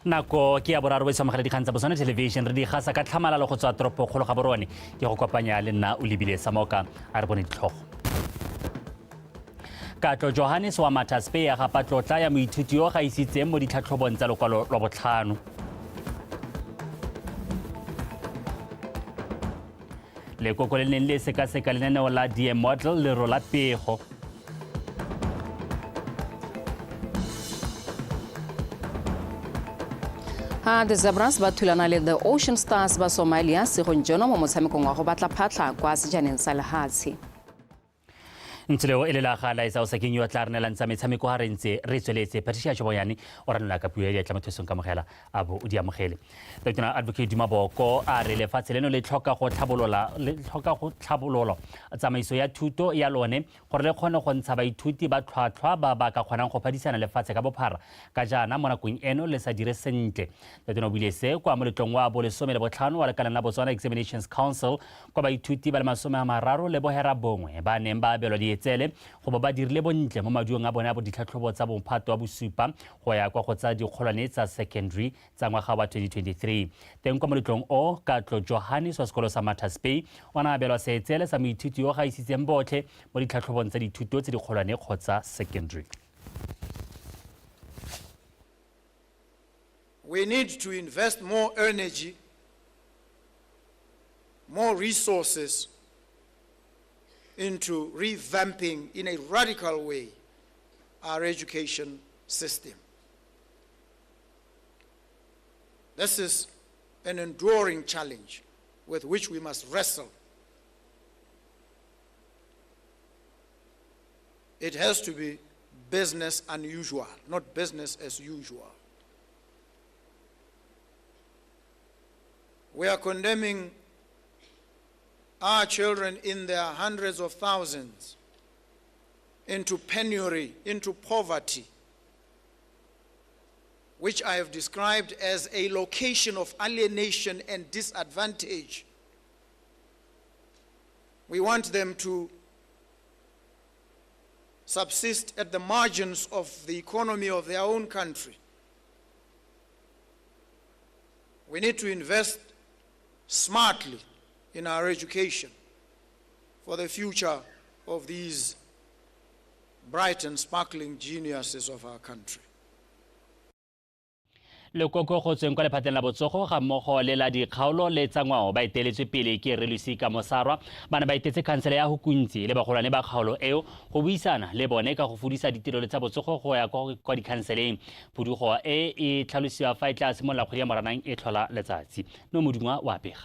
Nako ke ya boraro sa mogala dikgang tsa BOTSWANA television re di gasa ka tlhamalalo go tswa toropo kgolo ga borone ke go kopanya le nna o lebile Samoka a re bone ditlhogo. Katlo Johannes wa Mataspe ya ga patlotla ya moithuti yo ga isitseng mo ditlhatlhobong tsa lokwalo lwa botlhano. Lekoko le neng le sekaseka lenaneo la DA model le rola pego. The Zebras ba thulana le the Ocean Stars ba Somalia segonjono mo motshamekong wa go batla phatla kwa sejaneng sa lehatshe. Ntseleo ele la gala isa o sa kenyo tla rena lantsa metshameko ha rentse re tsweletse Patricia Joboyane o ranola ka puo ya tlamothesong ka mogela abo o di amogele. Dr. Advocate Dumaboko a re le fatseleno le tlhoka go tlhabololo tsamaiso ya thuto ya lone gore le kgone go ntsha baithuti ba tlhwatlhwa ba ka kgonang go phadisana lefatshe ka bophara ka jana mo nakong eno le sa dire sentle. Dr. Obilese kwa moletlong wa bo lesome le botlhano wa lekala la BOTSWANA Examinations Council kwa baithuti ba le masome a mararo le bohera bongwe ba neng ba abelwa tsele go ba dirile bontle mo maduong a bona bo ditlhatlhobo tsa bomphato wa bosupa go ya kwa go tsa dikgolwane tsa secondary tsa ngwaga wa 2023 teng kwa moletlong o Katlo Johannes wa sekolo sa Mataspe o na abelwa seetsele sa moithuti yo ga isitseng botlhe mo ditlhatlhobong tsa dithuto tse dikgolwane kgotsa secondary. We need to invest more energy, more resources into revamping in a radical way our education system. This is an enduring challenge with which we must wrestle. It has to be business unusual, not business as usual. We are condemning our children in their hundreds of thousands into penury, into poverty, which I have described as a location of alienation and disadvantage. We want them to subsist at the margins of the economy of their own country. We need to invest smartly in our education for the future of these bright and sparkling geniuses of our country. Lekoko go tsweng kwa lephateng la botsogo ga mmogo le la dikgaolo le tsa ngwao ba eteletswe pele ke Relusi ka Mosarwa bana ba etetse khansele ya go kuntsi le bagolwane ba kgaolo eo go buisana le bone ka go fudisa ditirelo tsa botsogo go ya kwa dikhanseleng. Pudugo e tlhalosiwa fa e tla simolola kgwedi ya Moranang e tlhola letsatsi no modungwa wa pega.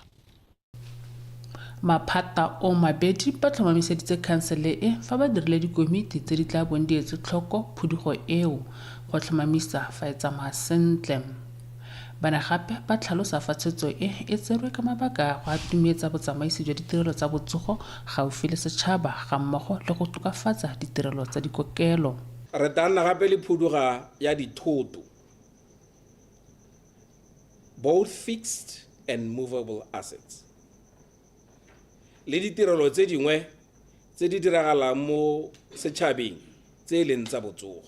Maphata o mabedi ba tlhomamiseditse khansele e fa ba dirile dikomiti tse di tla bong di etse tlhoko phudugo eo go tlhomamisa fa e tsamaya sentle. Bana gape ba tlhalosa fa tsetso e tserwe ka mabaka go atumetsa botsamaisi jwa ditirelo tsa botsogo gaufi le setšhaba ga mmogo le go tokafatsa ditirelo tsa dikokelo. Re tana gape le phuduga ya dithoto, both fixed and movable assets. Le ditirelo tse dingwe tse di diragalang mo setšhabeng tse leng tsa botsogo.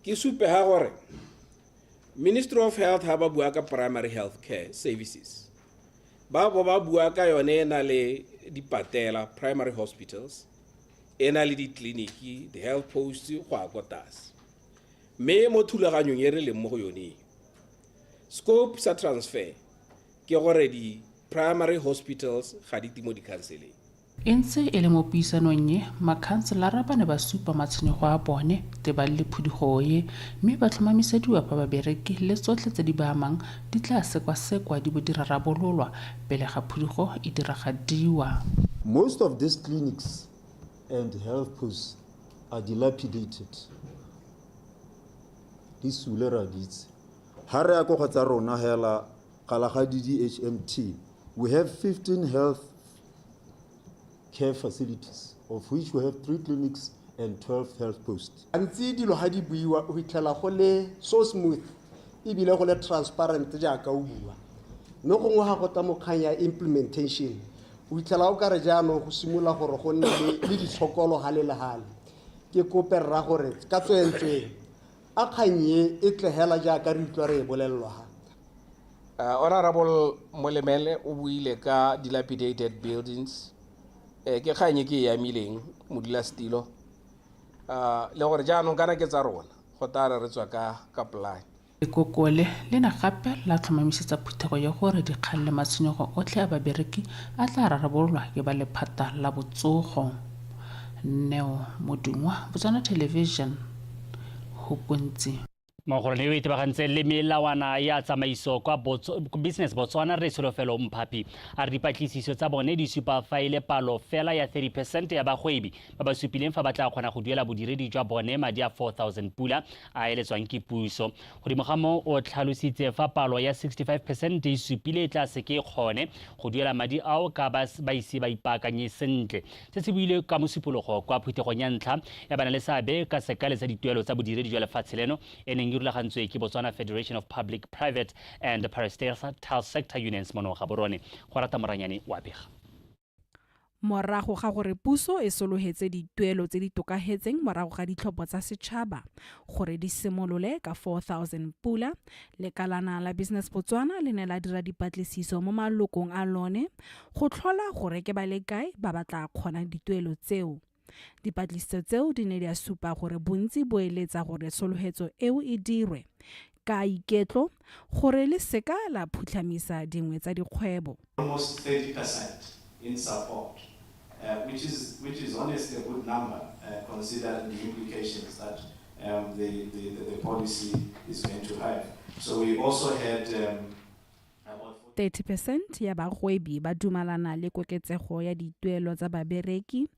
Ke supe ha gore Ministry of Health ha ba bua ka primary health care services. Ba bua ka yone na le dipatela primary hospitals, ena le ditleliniki, the health posts go a kotase. Me mo thulaganyong e re leng mo go yone. Scope sa transfer ke gore di primary hospitals ga di timo di counseling. Ntse e le mo puisanong ye makhanselara ba ne ba supa matshwenyego a bone te ba le phudugo ye mme ba tlhomamisediwa ba babereki le tsotlhe tse di ba amang di tla sekwa-sekwa di bo di rarabololwa pele ga phudugo e diragadiwa. Most of these clinics and health posts are dilapidated. Di sule ra ditse. Ha re ya go tsa rona hela Kalahadi DHMT, we have 15 health care facilities, of which we have 3 clinics and 12 health posts. Antsi dilo ha di buiwa o hitlela go le so smooth e bile go le transparent jaaka o bua. No go ngwa go ta mokhanya implementation. O hitlela o ka re jaano go simula gore go nne le ditshokolo hale le hale. Ke koperra gore ka tswentswe a khanye e tlehela jaaka re utlwa re bolellwa ha. Honorable Molemele o buile ka dilapidated buildings ke kganye ke ya mileng modulastilo le gore jaanong kana ke tsa rona go tara re tswa ka plan lekokole le na gape la tlhomamisetsa phuthego ya gore dikgang le matshwenyego otlhe a babereki a tla rarabololwa ke ba lephata la botsogo. Neo Modungwa, Botswana Television, Hukuntsi. Mogorone yo itebagantse le melawana ya tsamaiso kwa business Botswana re solofelo Mphapi a re dipatlisiso tsa bone di supa faile palo fela ya 30% ya bagwebi ba ba supileng fa ba tla kgona go duela bodiredi jwa bone madi a 4,000 pula a eletswang ke puso. Godimo ga moo o tlhalositse fa palo ya 65% di supile tla se ke kgone go duela madi ao ka ba ise ba ipaakanye sentle. Se se buile ka mosupologo kwa phutegong ya ntlha ya bana le seabe ka sekale sa dituelo tsa bodiredi jwa lefatshe leno e rulagantswe ke Botswana Federation of Public, Private and Parastatal Sector Unions mono ga borone go rata moranyane wa bega. Morago ga gore puso e sologetse dituelo tse di tokagetseng morago ga ditlhopho tsa setšhaba gore di simolole ka 4,000 pula, lekalana la Business Botswana le ne la dira dipatlisiso mo malokong a lone go tlhola gore ke ba le kae ba batla kgona dituelo tseo. Dipatlisiso tseo di ne di a supa gore bontsi bo eletsa gore sologetso eo e dirwe ka iketlo gore le seka la phutlhamisa dingwe tsa dikgwebo. Almost 30% in support, which is honestly a good number considering the implications that the policy is going to have. So we also had 30% ya bagwebi ba dumalana le koketsego ya dituelo tsa babereki,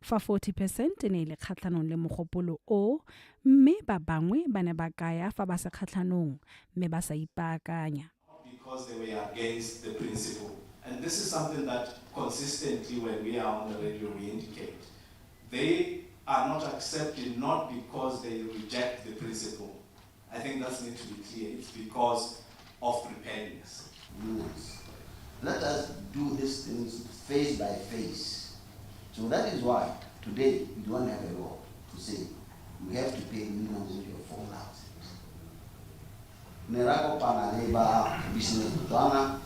fa 40% ne le kgatlhanong le mogopolo o, mme ba bangwe ba ne ba kaya fa ba se kgatlhanong mme ba sa ipaakanya. Because they were against the principle. And this is something that consistently when we are on the radio we indicate. They are not accepted not because they reject the principle. I think that needs to be clear. It's because of preparedness. Let us do these things face by face. So that is why today we don't have a law to say we have to pay minimum wage of 4,000. Nerako Panaleba Business Botswana,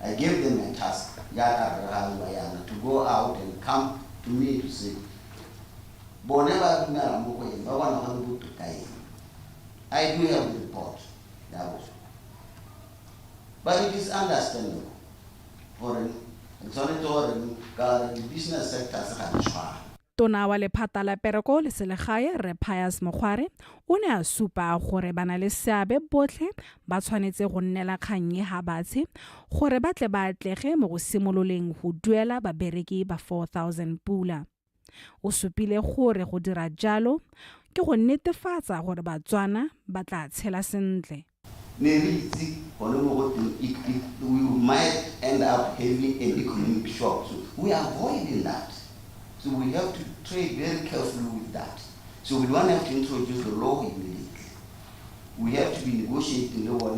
I gave them a task, to go out and come to me to say, I do have the report. But it is understandable for the business sector. Tona wa lephata la pereko le selegae Re Pius Mokgware o ne a supa gore bana le seabe botlhe ba tshwanetse go nnela kgannye ha batshe gore ba tle ba atlege mo go simololeng go duela babereki ba 4,000 pula. O supile gore go dira jalo ke go netefatsa gore Batswana ba tla tshela sentle. We might end up having an economic shock. So we are avoiding that. So we have to trade very carefully with that. So we don't have to introduce the law immediately. We have to be negotiating the law.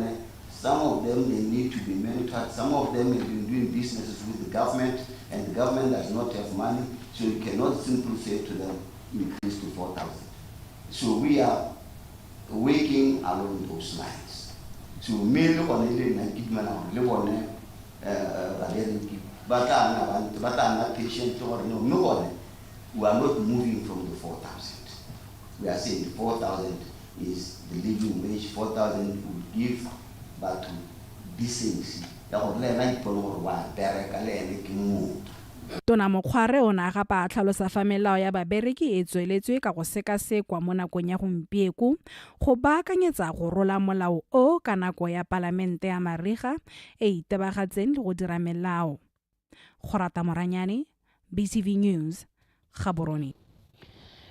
Some of them, they need to be mentored. Some of them have been doing businesses with the government, and the government does not have money. So you cannot simply say to them, increase to 4,000. So we are working along those lines. So me look on it and keep man on live on but I'm not patient or no. We are not moving from the 4,000. We are saying 4,000 is the living wage. 4,000 would give, but to decency. Tona Mokgware o na gapa a tlhalosa fa melao ya babereki e tsweletswe ka go sekasekwa mo nakong ya gompieko go baakanyetsa go rola molao o ka nako ya Palamente ya mariga e itebagatseng le go dira melao. Go rata Moranyane, BTV News, Gaborone.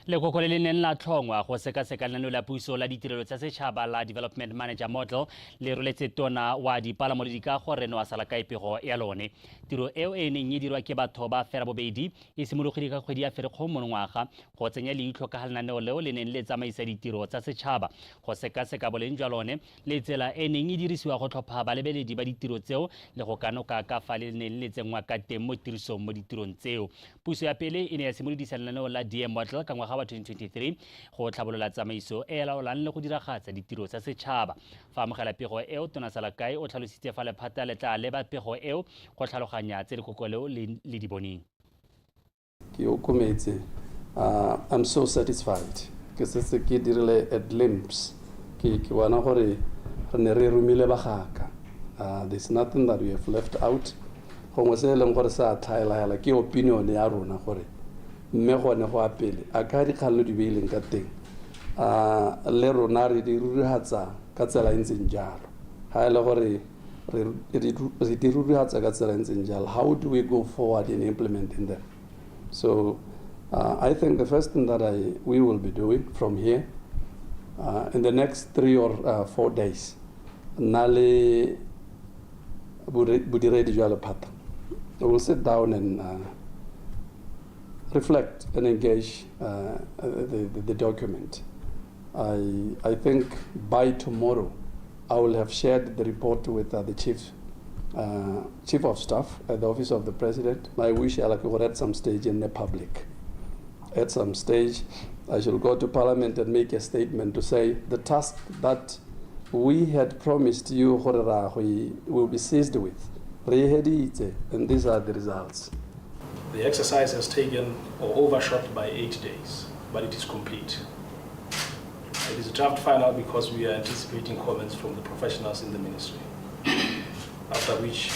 Lekoko le neng la tlhongwa go sekaseka lenaneo la puso la ditirelo tsa setšhaba la Development Manager Model le roletse tona wa dipalamo le dikago Reno a sala ka epego ya lone. Tiro eo e neng e dirwa ke batho ba LABOBEDI e simologile ka kgwedi ya Ferikgong monongwaga go tsenya leitlho ka lenaneo leo le neng le tsamaisa ditiro tsa setšhaba go sekaseka boleng jwa lone le tsela e neng e dirisiwa go tlhopha balebeledi ba ditiro tseo le go kanoka ka fa le neng le tsenngwa ka teng mo tirisong mo ditirong tseo. Puso ya pele e ne ya simolodisa lenaneo la DM Model ka ngwaga ngwaga wa 2023 go tlhabolola tsamaiso e laolang le go diragatsa ditiro tsa setšhaba. Fa amogela pego eo Tona Salakai o tlhalositse fa lephata le tla leba pego eo go tlhaloganya tse dikoko leo le di boneng. I'm so satisfied ke setse ke dirile a glimpse ke bona gore re ne re romile bagaka. There's nothing that we have left out. Gongwe se leng gore sa tlhaela ke opinion ya rona gore mme gone go apele a ka dikgallo di beileng ka teng le rona re di rurihatsa ka tsela e ntseng jalo ha ele gore re di rurihatsa ka tsela e ntseng jalo. How do we go forward in implementing them? So I think the first thing that we will be doing from here in the next 3 or 4 days, Nale Budiredi Jalapata, we will sit down and reflect and engage the document. I think by tomorrow I will have shared the report with the Chief of Staff at the Office of the President. I wish I could at some stage in the public. At some stage, I shall go to Parliament and make a statement to say the task that we had promised you we will be seized with. And these are the results. The exercise has taken or overshot by 8 days, but it is complete. It is a draft final because we are anticipating comments from the professionals in the ministry, after which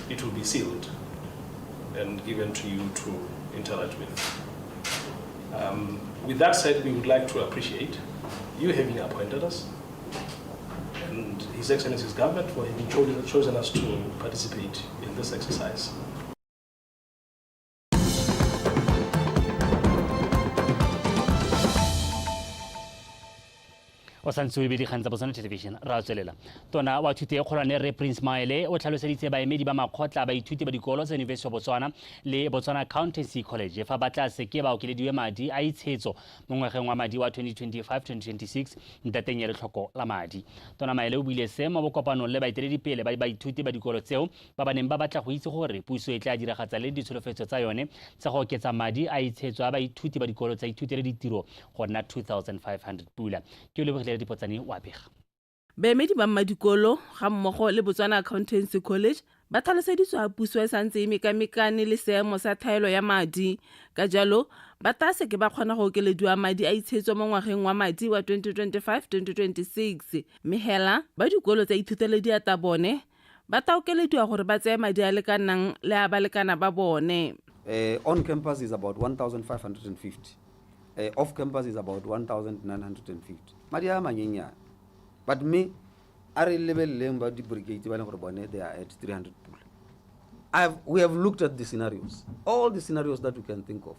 it will be sealed and given to you to interact with. With that said, we would like to appreciate you having appointed us and His Excellency's government for having chosen us to participate in this exercise. o santse o dikgang tsa Botswana Television ra tswelela. Tona wa thuto e kgolwane re Prince Maele o tlhaloseditse baemedi ba makgotla ba ithuti ba dikolo tsa University of Botswana le Botswana Accountancy College fa ba tla seke ba okelediwe madi a itshetso mo ngwageng wa madi wa 2025-2026 ntateng ya letlhoko la madi. Tona Maele o buile se mo bokopanong le baeteledipele ba baithuti ba dikolo tseo ba baneng ba batla go itse gore puso e tla diragatsa le ditsholofetso tsa yone tsa go oketsa madi a itshetso a baithuti ba dikolo tsa ithuti le ditiro go nna 2,500 pula. Ke le dipotsane wa pega. Baemedi ba mmadikolo ga mmogo le Botswana Accountancy College ba tlhaloseditswe a puso e santse e mekamekane le seemo sa thaelo ya madi. Ka jalo ba tla seke ba kgona go okelediwa madi a itshetso mo ngwageng wa madi wa 2025-2026. Mehela ba dikolo tsa ithutele diata bone ba tla okelediwa gore ba tseye madi a lekanang le a balekana ba bone. On campus is about 1,550. Off campus is about 1,950. Madi a manyenyana. But me, I really ba di brigade ba gore bone they are at 300 pool. We have looked at the scenarios. All the scenarios that we can think of.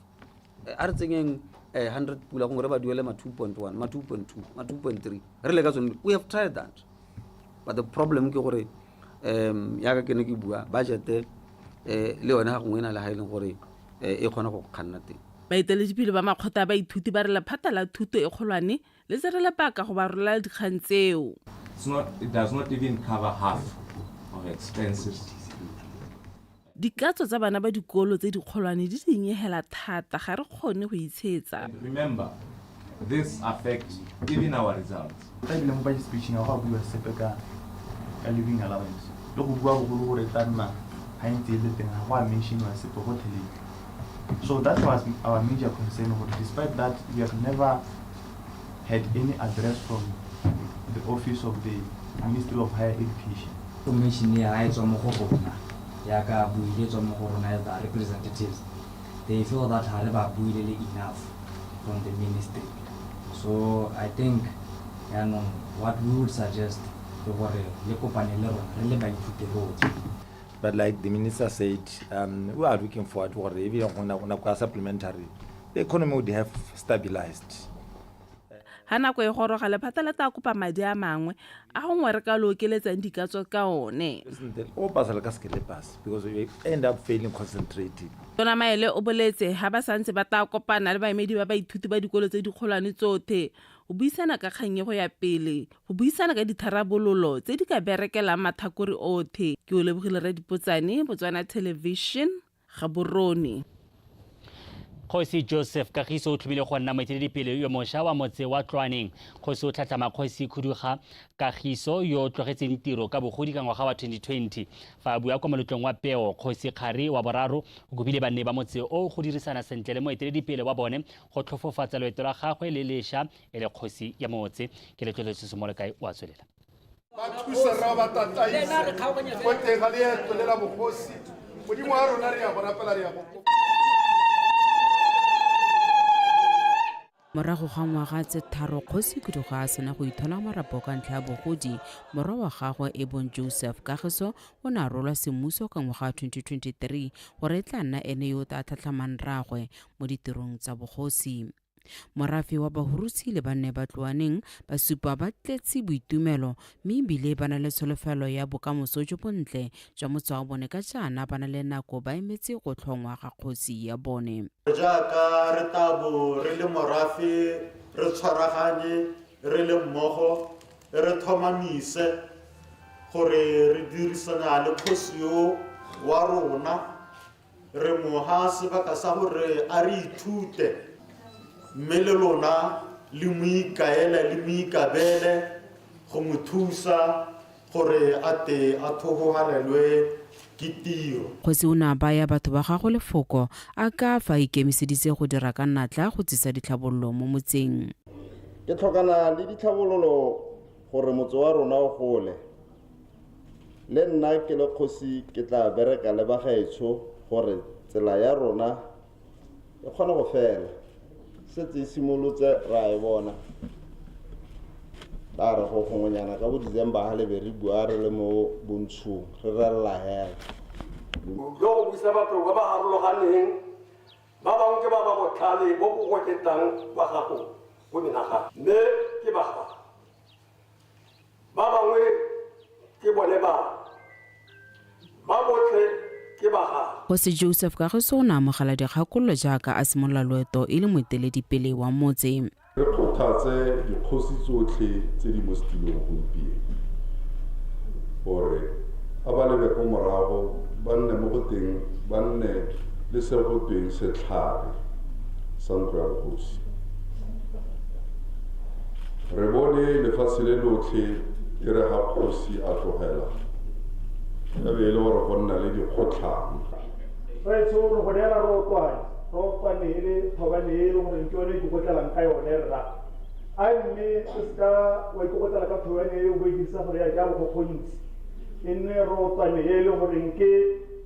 Are thinking 100 pool go re ba duele ma 2.1, ma 2.2, ma 2.3. We have tried that. But the problem ke gore ya ka kene ke bua budget le yona ga ngwena le ha ile gore e khona go kganna teng. Baeteledipele ba makgotla ba ithuti ba re lephata la thuto e kgolwane le tsere le paka go ba rola dikgang tseo. It does not even cover half of expenses. Dikatso tsa bana ba dikolo tse di kgolwane di dinyehela thata ga re kgone go itshetsa. Remember, this affects even our results. Ka ile mo ba speech ya go bua sepe ka living allowance. Lo go bua go gore tanna ha ntse le teng ha wa mention wa sepe go tele. So that was our major concern. Despite that, we have never had any address from the office of the Ministry of Higher Education. Commission here, I saw more Yaka Buile, some more representatives. They feel that however Buile enough from the ministry. So I think what we would suggest to the company really by the road. But like the minister said, we are looking forward to even on supplementary. The economy would have stabilized. Hana ko e goroga lephata la ta kopa madi a mangwe a go ngwe re ka lo keletsa dikatso ka one. O pasala ka skele pass because we end up failing concentrating. Tona Maele o boletse ha ba santse ba ta kopana le baemedi ba baithuti ba dikolo tse di kgolwane tsothe o buisana ka kganye go ya pele go buisana ka ditharabololo tse di ka berekela mathakore othe. Ke o lebogile re dipotsane Botswana Television ga borone. Kgosi Joseph Kagiso o tlhomile go nna moeteledipele yo mošwa wa motse wa Tshwaneng. Kgosi o tlhatlhama Kgosi Khuduga Kagiso yo o tlogetseng tiro ka bogodi ka ngwaga wa 2020. Fa a bua kwa moletlong wa peo, Kgosi Kgari wa boraro o kopile banne ba motse o go dirisana sentle le moeteledipele wa bone go tlhofofatsa loeto la gagwe le lešwa e le kgosi ya motse. Ke letlole se mo le kae wa tswelela. Ba thusa ra ba tataise go teng ga leeto le la bogosi modimo wa rona re ya bona pela re ya go. Morago ga ngwaga tse tharo Kgosi Khuduga a sena go ithola marapo ka ntlha ya bogodi. Morwa wa gagwe Ebon Joseph Kagiso o ne a rolwa semmuso ka ngwaga wa 2023 gore e tla nna ene yo a tlhatlhamang rragwe mo ditirong tsa bogosi. Morafe wa bahurusi le banne ba Tloaneng ba supa ba tletse boitumelo mme ebile ba na le tsholofelo ya bokamoso jo bontle jwa motse wa bone ka jaana ba na le nako ba emetse go tlhongwa ga kgosi ya bone. Jaaka re tabo re le morafe re tshwaraganye re le mmogo re thomamise gore re dirisana le kgosi yo wa rona re moha sebaka sa gore a re ithute mme le lona le moikaele le moikabele go mo thusa gore ate a thogogalelwe ke tiro. Kgosi o ne a baya batho ba gago lefoko a ka fa ikemiseditse go dira ka natla go tsisa ditlhabololo mo motseng. Ke tlhokana le ditlhabololo gore motse wa rona o gole. Le nna ke le kgosi ke tla bereka le bagaetsho gore tsela ya rona e kgone go fela. Setse simolotse ra e bona ba re go gongonyana ka bo December ha le be re bua re le mo bontshong re ralla hela Yo go buisa batho ba ba harologaneng ba bangwe ke ba ba botlhale bo bo goketsang ba gago go menaga mme ke ba bangwe ke bone ba botlhe. Kgosi Joseph Kagiso o ne a amogela dikgakololo jaaka a simolola loeto e le moeteledipele wa motse. Re kgothatse dikgosi tsotlhe tse di mo setilong gompieno gore a ba lebe ko morago ba nne mo go teng ba nne le se go teng setlhare sa ntlo ya kgosi. Re bone lefatshe le lotlhe e re ga kgosi a tlogela ya be e le gore go nna le dikgotlhang. Re tsoro go dela rotwane e le thobane e le gore ke yone ke gotlelang ka yone rra a mme se ska wa ke gotlela ka thobane e o go dirisa gore ya go gontsi e nne rotwane e le gore ke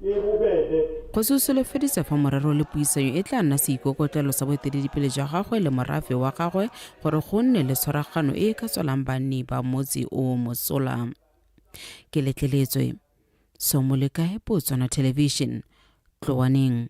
e bobebe. Kgosi o solofeditse fa morero le puisanyo e tla nna seikokotlelo sa boeteledipele jwa gagwe le morafe wa gagwe gore go nne le tshwaragano e ka tswelang banni ba motse o mosola. Ke letleletswe Somolekae BOTSWANA Television, Tloaneng.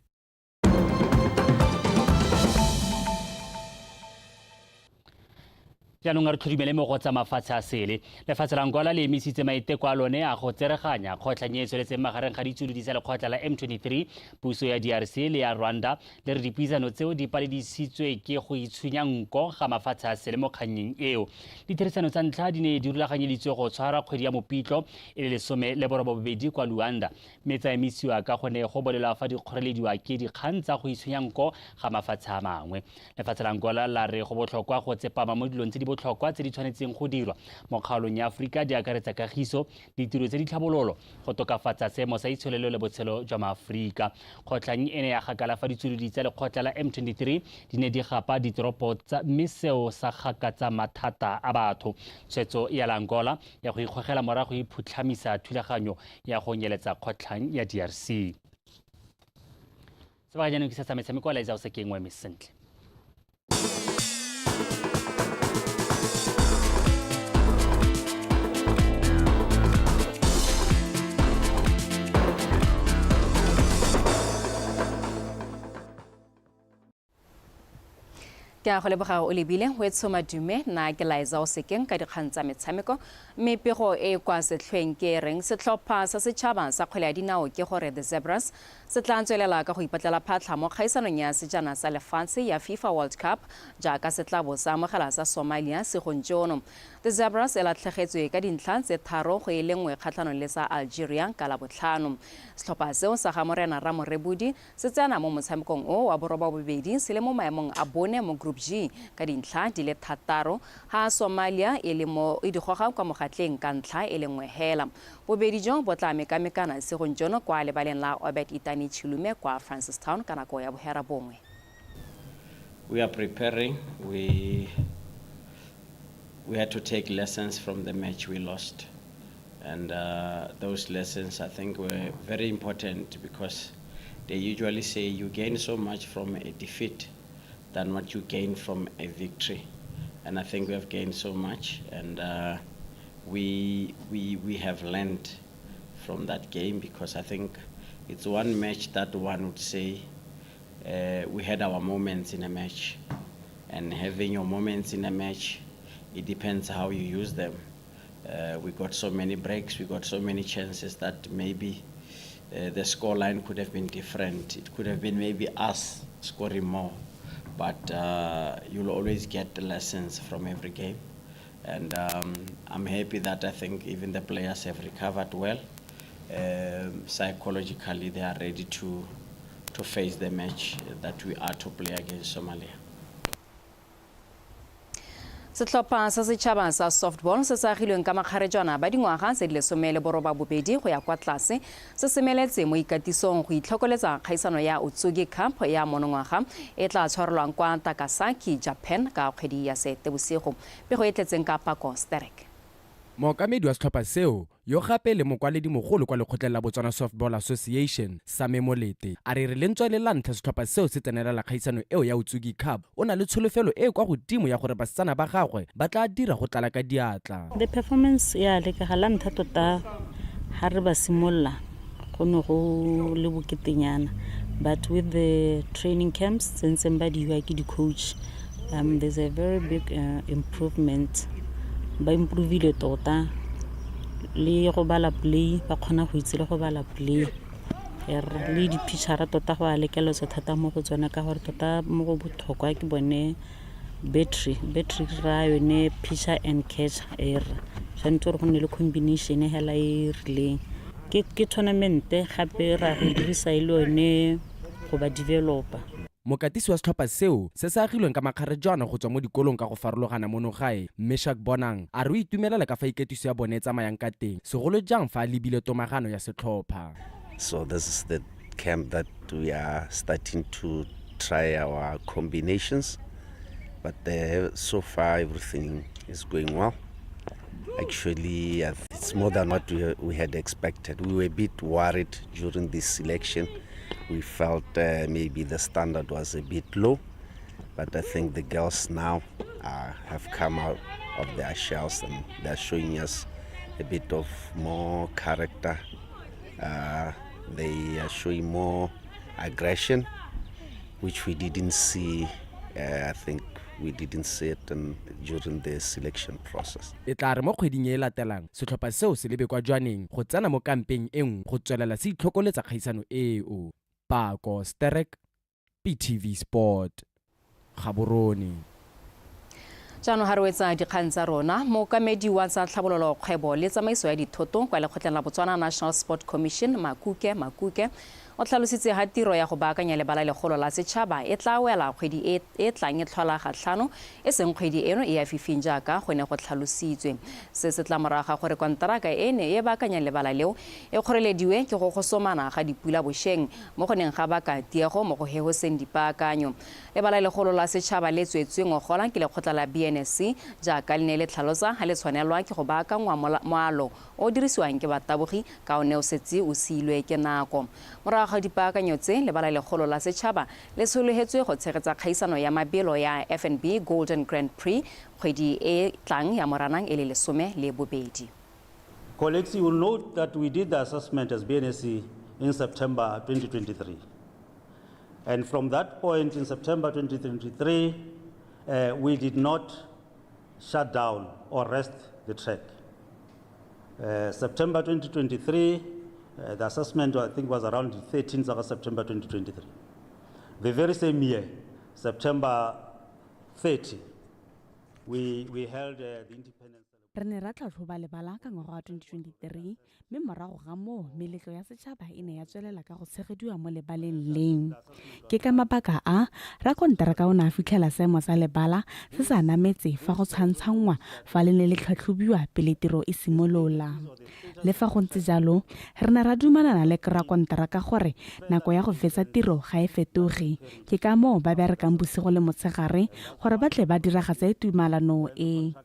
Jaanong re tlhodimele mo go tsa mafatshe a sele. Lefatshe la Angola le emisitse maiteko a lone a go tsereganya kgotlhang e tsweletseng magareng ga ditsulodi tsa lekgotla la M23, puso ya DRC le ya Rwanda le re dipuisano tseo di paledisitswe ke go itshwenya nko ga mafatshe a sele mo kganneng eo. Ditirisano tsa ntlha di ne di rulaganyeditswe go tshwara kgwedi ya Mopitlo e le 12 kwa Luanda. Mme tsa emisiwa ka gone go bolelwa fa di kgorelediwa ke dikgang tsa go itshwenya nko ga mafatshe a mangwe. Lefatshe la Angola la re go botlhokwa go tsepama mo dilong tse di botlhokwa tse di tshwanetseng go dirwa mo kgaolong ya Aforika di akaretsa kagiso, ditiro tse di tlhabololo, go tokafatsa seemo sa itsholelo le botshelo jwa maAforika. Kgotlhang ene ya gakala fa ditsulodi tsa lekgotla la M23 di ne di gapa ditoropo tsa mme seo sa gakatsa mathata a batho. Tshwetso ya la Angola ya go ikgogela morago e phutlhamisa thulaganyo ya go nyeletsa kgotlhang ya DRC. Sebaka jaanong ke sa metshameko a laetsa o sekeng wa eme sentle. Ke a go leboga o lebile ho etso madume na ke laetsa o sekeng ka dikgang tsa metshameko mme pego e kwa setlhweng ke reng setlhopha sa setšhaba sa kgwele ya dinao ke gore the Zebras se tla tswelela ka go ipatlela phatlha mo kgaisanong ya sejana sa lefatshe ya FIFA World Cup jaaka se tla bo sa amogela sa Somalia segonjono. The Zebras e latlhegetswe ka dintlha tse 3 go e le nngwe kgatlhanong le sa Algeria ka Labotlhano. Setlhopha seo sa ga Morena Ramorebodi se tsena mo motshamekong o wa borobabobedi se le mo maemong a bone mo Group G ka dintlha di le 6 ha Somalia e le mo e digoga kwa mogatleng ka ntlha e le nngwe hela. Bobedi jo bo tla mekamekana segong jono kwa lebaleng la Obed Itani Chilume kwa Francistown ka nako ya bohera bongwe. We are preparing. We had to take lessons from the match we lost. And those lessons, I think, were very important because they usually say you gain so much from a defeat than what you gain from a victory. And I think we have gained so much. And we have learned from that game because I think it's one match that one would say we had our moments in a match. And having your moments in a match, it depends how you use them. We got so many breaks, we got so many chances that maybe the scoreline could have been different. It could have been maybe us scoring more, but you'll always get the lessons from every game. And I'm happy that I think even the players have recovered well. Psychologically, they are ready to face the match that we are to play against Somalia. Setlhopha sa setšhaba sa softball se sa agilweng ka makgarejana ba dingwaga tse di lesome le borobabobedi go ya kwa tlase se semeletse mo ikatisong go itlhokoletsa kgaisano ya Otsugi Cup ya monongwaga e tla tshwarelwang kwa Takasaki, Japan ka kgwedi ya Seetebosigo. Pego e tletseng ka Pako Sterek. Mookamedi wa setlhopha seo yo gape le mokwaledi mogolo kwa lekgotleng la Botswana Softball Association Same Molete a re lentswe le la ntlha setlhopha seo se tsenelela kgaisano eo ya Otsugi Cup o na le tsholofelo e kwa godimo ya gore basetsana ba gagwe ba tla dira go tlala ka diatla. The performance ya le ka la ntha tota ha re ba simolla go no go le boketenyana, but with the training camps since ba diwa ke di coach, there's a very big improvement. Ba improvile tota le go bala play ba khona go itse le go bala play le di pitchera tota go a lekeletsa thata mo go tsona ka gore tota mo go botlhokwa ke bone battery ra yone pitcher and catcher tshwanetse go nne le combination hela e rileng ke tournament gape ra go dirisa ile yone go ba developer. Mokatisi wa setlhopha seo se se agilweng ka makgarejana go tswa mo dikolong ka go farologana mono gae Meshak Bonang a re o itumelela ka fa iketiso ya bone tsamayang ka teng segolo jang fa a lebile tomagano ya setlhopha. So this is the camp that we are starting to try our combinations, but so far everything is going well. Actually, it's more than what we had expected. We were a bit worried during this selection. We felt maybe the standard was a bit low, but I think the girls now have come out of their shells and they're showing us a bit of more character. They are showing more aggression, which we didn't see. I think we didn't see it during the selection process. E tla re mo kgweding e latelang setlhopha seo se lebe kwa jwaneng go tsena mo kampeng e nngwe go tswelela se itlhokoletsa kgaisano eo. Pako Sterek, PTV Sport, Gaborone. Jaanong ha re wetsa dikgang tsa rona mookamedi wa tsa tlhabololo kgwebo le tsamaiso ya dithoto kwa lekgotleng la Botswana National Sport Commission Makuke o tlhalositse ha tiro ya go baakanya lebala legolo la setšhaba e tla wela kgwedi e tlang e tlhola gatlhano e seng kgwedi eno e ya fifing jaaka go ne go tlhalositswe se se tla moraga gore kontraka ene e baakanya lebala leo e kgorelediwe ke go gosomana ga dipula bošeng mo go neng ga baka tiego mo go hehoseng dipaakanyo lebala legolo la setšhaba le tswetsweng gola ke lekgotla la BNSC jaaka le ne le tlhalosa ha le tshwanelwa ke go baakangwa moalo o dirisiwang ke batabogi ka o ne o setse o siilwe ke nako ga dipaakanyo tse lebala legolo la setšhaba le sologetswe go tshegetsa kgaisano ya mabelo ya FNB Golden Grand Prix kgwedi e tlang ya Moranang e le 12. Colleagues, you will note that we did the assessment as BNSC in September 2023. And from that point in September 2023, we did not shut down or rest the track. September 2023, the assessment, I think, was around the 13th of September 2023. The very same year, September 30, we held the independence. re ne ra tlhatlhoba lebala ka ngwaga wa 2023 mme morago ga moo meletlo ya setšhaba e ne ya tswelela ka go tshegediwa mo lebaleng leng. Ke ka mabaka a rakonteraka o ne a fitlhela seemo sa lebala se sa nametse fa go tshwantshangwa fa le ne le tlhatlhobiwa pele tiro e simolola. Le fa go ntse jalo re ne ra dumelana le rakonteraka gore nako ya go fetsa tiro ga e fetoge. Ke ka moo ba berekang bosigo le motshegare gore ba tle ba diragatse tumalano e.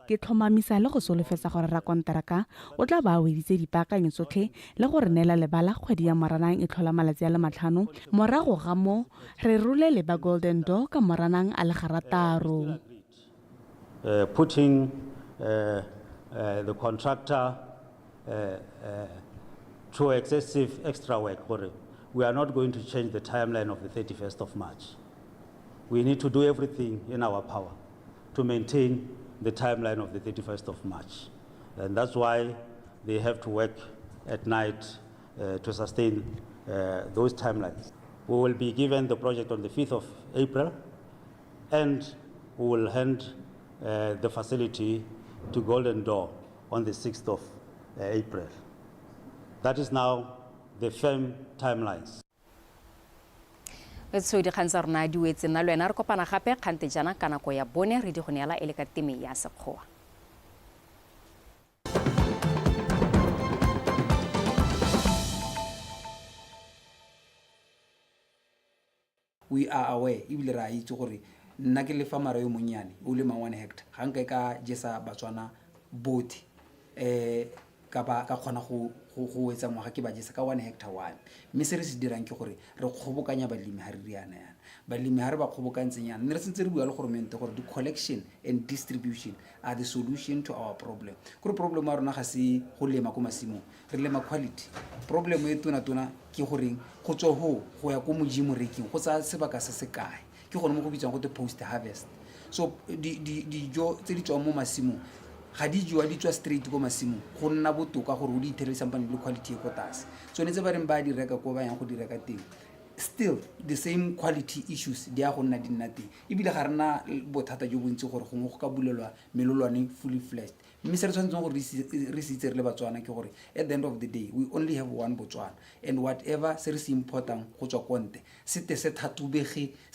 Ke tlhomamisa le go solofetsa gore rakonteraka o tla ba weditse dipaakanyo tsotlhe le gore neela lebala kgwedi ya Moranang e tlhola malatsi a le 5 morago ga mo re rule le ba Golden Door ka Moranang a le garataro. Putting the contractor through excessive extra work. We are not going to change the timeline of the 31st of March. We need to do everything in our power to maintain the timeline of the 31st of March. And that's why they have to work at night to sustain those timelines. We will be given the project on the 5th of April, and we will hand the facility to Golden Door on the 6th of April. That is now the firm timelines. So di khansa rona di wetse na lwena re kopana gape khante jana kana ko ya bone re di go neela ele ka teme ya sekgowa. We are aware ibile ra itse gore nna ke le fa mara yo monyane o le 1 hectare ga nka ka jesa batswana boti ka ba ka khona go etsa ngwaga ke ba jesa ka 1 hectare 1 mme se re se dirang ke gore re kgobokanya balemi ha re riana yana balemi ha re ba kgobokantsenya ne re sentse re bua le government gore the collection and distribution are the solution to our problem gore problem ya rona ga se go lema ko masimong re lema quality problem e tona ke gore go tswa go ya ko modimo reking go tsa sebaka se se kae ke gone mo go bitsang go te post harvest so dijo tse di tswang mo masimong ga di jwa di tswa straight ko masimong go nna botoka gore o di ithele sampane le quality e ko tlase so netse ba reng ba di reka ko ba yang go di reka teng still the same quality issues di a go nna di nna teng ebile ga rena bothata jo bontsi gore gongwe go ka bulelwa melolwane fully fledged mme se re tshwanetseng gore re se itse re le batswana ke gore at the end of the day we only have one Botswana and whatever se re se important go tswa konte se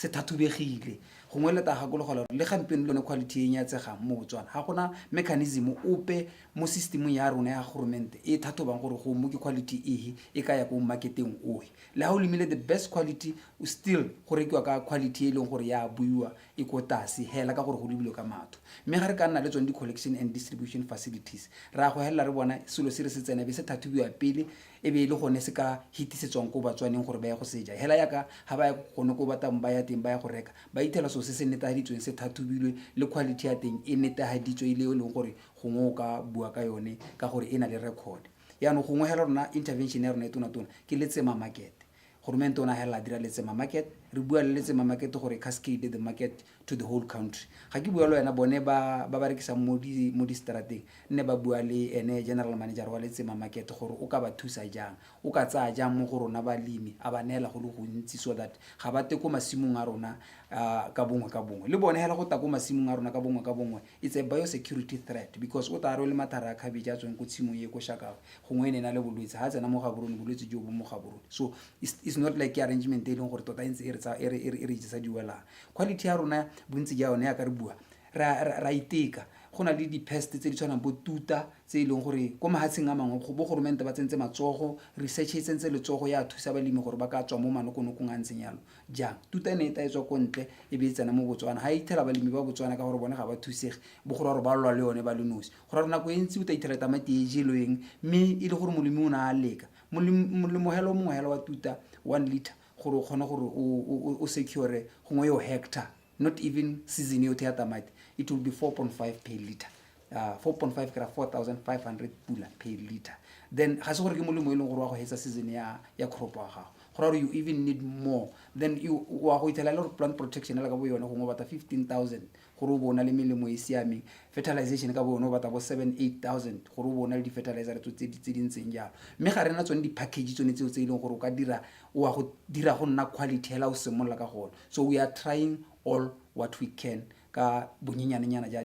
thathubegile gongwe le taga go le gampeng le quality e nyatsegang mo Botswana ga gona mechanism ope mo systemeng ya rona ya government e thathobang gore go mo ke quality e ka ya ko marketeng ohe le ha o limile the best quality still go rekiwa ka quality e leng gore ya buiwa e ko tase hela ka gore go dibilo ka matho mme ga re ka nna le tsone di collection and distribution facilities ra go hela re bona selo se re se tsena be se thathubiwa pele e be le gone se ka hitisetswang ko batswaneng gore ba ya go seja hela yaka ha ba ya gone ko batang ba ya teng ba ya go reka ba ithela so se se netahaditsweng se thathubilwe le quality ya teng e netahaditswe ile e leng gore gongwe ka bua ka yone ka gore e na le record ya no gongwe hela rona intervention ya rona e tona ke letsema market government ona hela dira letsema market re bua le letsema market gore cascade the market to the whole country ga ke bua le wena bone ba rekisa mo di strateng nne ba bua le ene general manager wa letsema market gore o ka ba thusa jang o ka tsaya jang mo go rona balemi a ba neela go le go ntsi so that ga ba te ko masimong a rona ka bongwe le bone hela go ta ko masimong a rona ka bongwe it's a biosecurity threat because o tare le mathara a khabija tsweng ko tshimong ye ko shaka gongwe ene na le bolwetse ha tsena mo gaborone bolwetse jo bo mo gaborone so it's not like arrangement e leng gore tota ntse e sa diwela quality ya rona bontsi ja yone ya ka re bua ra iteka go na le di pest tse di tshwanang bo tuta tse e leng gore ko mahatsheng a mangwe go bo government ba tsentse matsogo research e tsentse letsogo ya thusa balemi gore ba ka tswa mo manokonokong a ntseng yalo jang tuta ene e ta etswa kontle e be tsena mo Botswana ha ithela balemi ba Botswana ka gore bona ga ba thusege bo gore ba lwa le yone ba le nosi gore rona go entsi o ta ithela tamati e jelweng mme e le gore molemi o na a leka molemo helo mongwe hela wa tuta 1 liter gore o kgone gore o secure gongwe yo hectare not even season yo ya tamati it will be 4.5 per liter 4.5 kra 4,500 pula per liter then ga se gore ke molemo e leng gore wa go hetsa season ya crop wa gago gore you even need more then you wa go ithela le plant protection la ka bo yone gongwe bata 15,000 gore o bona le melemo e siameng fertilization ka bo yone bata bo 7-8,000 gore o bona le di fertilizer tse di ntseng jalo mme ga rena tsone di package tsone tse e leng gore o ka dira o go dira go nna quality hela o semolla ka gone so we are trying all what we can ka bonyenyane nyana ja